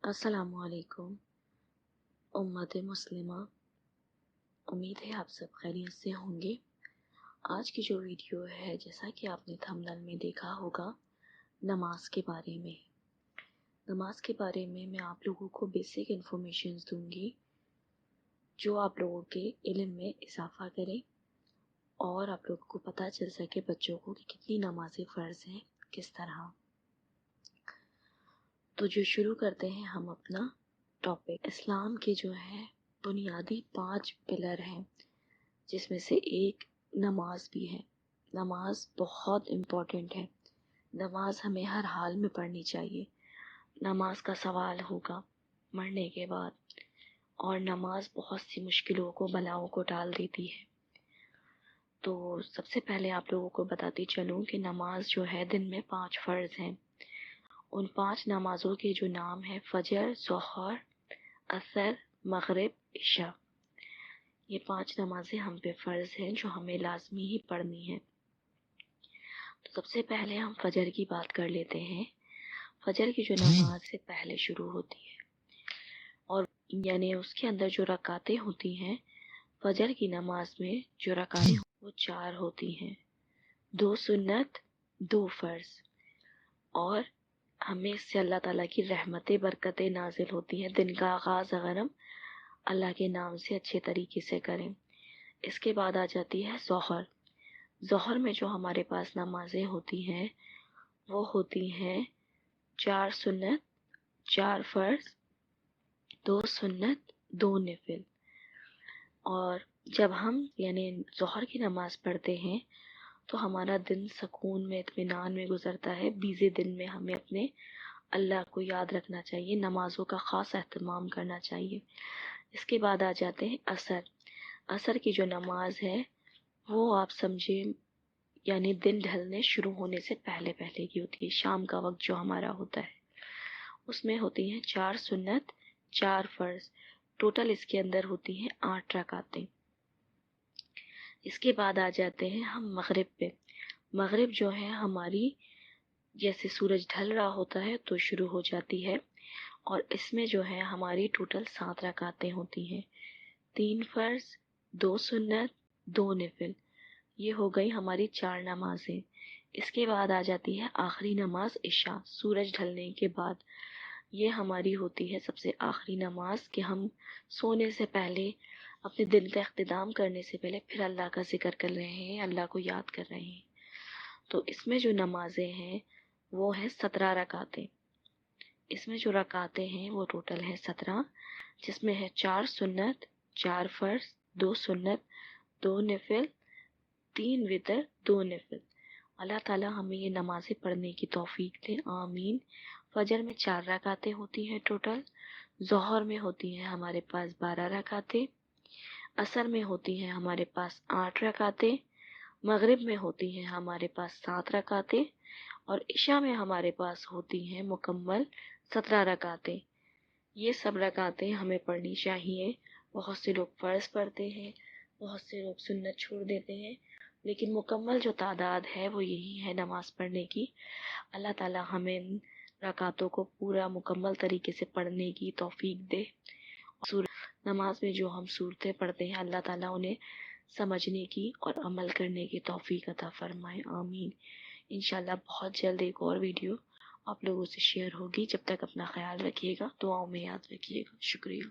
अस्सलामु अलैकुम उम्मत मुस्लिमा। उम्मीद है आप सब खैरियत से होंगे। आज की जो वीडियो है, जैसा कि आपने थंबनेल में देखा होगा, नमाज के बारे में। नमाज के बारे में मैं आप लोगों को बेसिक इन्फॉर्मेशन दूंगी जो आप लोगों के इल्म में इजाफा करे और आप लोगों को पता चल सके बच्चों को कि कितनी नमाजें फ़र्ज़ हैं, किस तरह। तो जो शुरू करते हैं हम अपना टॉपिक। इस्लाम के जो है बुनियादी 5 पिलर हैं, जिसमें से एक नमाज भी है। नमाज बहुत इम्पोर्टेंट है। नमाज हमें हर हाल में पढ़नी चाहिए। नमाज का सवाल होगा मरने के बाद, और नमाज बहुत सी मुश्किलों को, बलाओं को टाल देती है। तो सबसे पहले आप लोगों को बताती चलूँ कि नमाज जो है दिन में 5 फ़र्ज़ हैं। उन 5 नमाज़ों के जो नाम है फजर, ज़ोहर, असर, मगरिब, इशा। ये 5 नमाजें हम पे फ़र्ज़ हैं जो हमें लाजमी ही पढ़नी है। तो सबसे पहले हम फजर की बात कर लेते हैं। फजर की जो नमाज से पहले शुरू होती है, और यानी उसके अंदर जो रकातें होती हैं, फजर की नमाज में जो रकातें वो 4 होती हैं, 2 सुन्नत, 2 फ़र्ज़। और हमें इससे अल्लाह ताला की रहमतें, बरकतें नाजिल होती हैं। दिन का आगाज़ अगर हम अल्लाह के नाम से अच्छे तरीके से करें। इसके बाद आ जाती है ज़ोहर। ज़ोहर में जो हमारे पास नमाज़ें होती हैं वो होती हैं 4 सुन्नत, 4 फ़र्ज़, 2 सुन्नत, 2 नफिल। और जब हम यानी ज़ोहर की नमाज़ पढ़ते हैं तो हमारा दिन सुकून में, इत्मीनान में गुज़रता है। बीज़े दिन में हमें अपने अल्लाह को याद रखना चाहिए, नमाज़ों का ख़ास एहतमाम करना चाहिए। इसके बाद आ जाते हैं असर। असर की जो नमाज है वो आप समझें यानी दिन ढलने शुरू होने से पहले पहले की होती है। शाम का वक्त जो हमारा होता है उसमें होती हैं 4 सुन्नत, 4 फ़र्ज़। टोटल इसके अंदर होती हैं 8 रकातें। इसके बाद आ जाते हैं हम मगरिब पे। मगरिब जो है हमारी जैसे सूरज ढल रहा होता है तो शुरू हो जाती है, और इसमें जो है हमारी टोटल 7 रकातें होती हैं, 3 फ़र्ज़, 2 सुन्नत, 2 नफिल। ये हो गई हमारी 4 नमाजें। इसके बाद आ जाती है आखिरी नमाज इशा, सूरज ढलने के बाद। ये हमारी होती है सबसे आखिरी नमाज कि हम सोने से पहले, अपने दिन का इख्तिताम करने से पहले फिर अल्लाह का जिक्र कर रहे हैं, अल्लाह को याद कर रहे हैं। तो इसमें जो नमाजें हैं वो है 17 रकातें। इसमें जो रकातें हैं वो टोटल है 17, जिसमें है 4 सुन्नत, 4 फ़र्ज़, 2 सुन्नत, 2 नफिल, 3 वितर, 2 नफिल। अल्लाह ताला हमें ये नमाज़ें पढ़ने की तौफीक दे, आमीन। फजर में 4 रकातें होती हैं टोटल। ज़ोहर में होती हैं हमारे पास 12 रकातें। असर में होती हैं हमारे पास 8 रकातें। मगरिब में होती हैं हमारे पास 7 रकातें। और इशा में हमारे पास होती हैं मुकम्मल 17 रकातें। ये सब रकातें हमें पढ़नी चाहिए। बहुत से लोग फ़र्ज़ पढ़ते हैं, बहुत से लोग सुन्नत छोड़ देते हैं, लेकिन मुकम्मल जो तादाद है वो यही है नमाज़ पढ़ने की। अल्लाह ताला हमें इन रकातों को पूरा मुकम्मल तरीके से पढ़ने की तौफीक दे। नमाज में जो हम सूरतें पढ़ते हैं अल्लाह ताला उन्हें समझने की और अमल करने की तौफीक अता फरमाए, आमीन। इंशाल्लाह बहुत जल्द एक और वीडियो आप लोगों से शेयर होगी। जब तक अपना ख्याल रखिएगा, दुआओं में याद रखिएगा। शुक्रिया।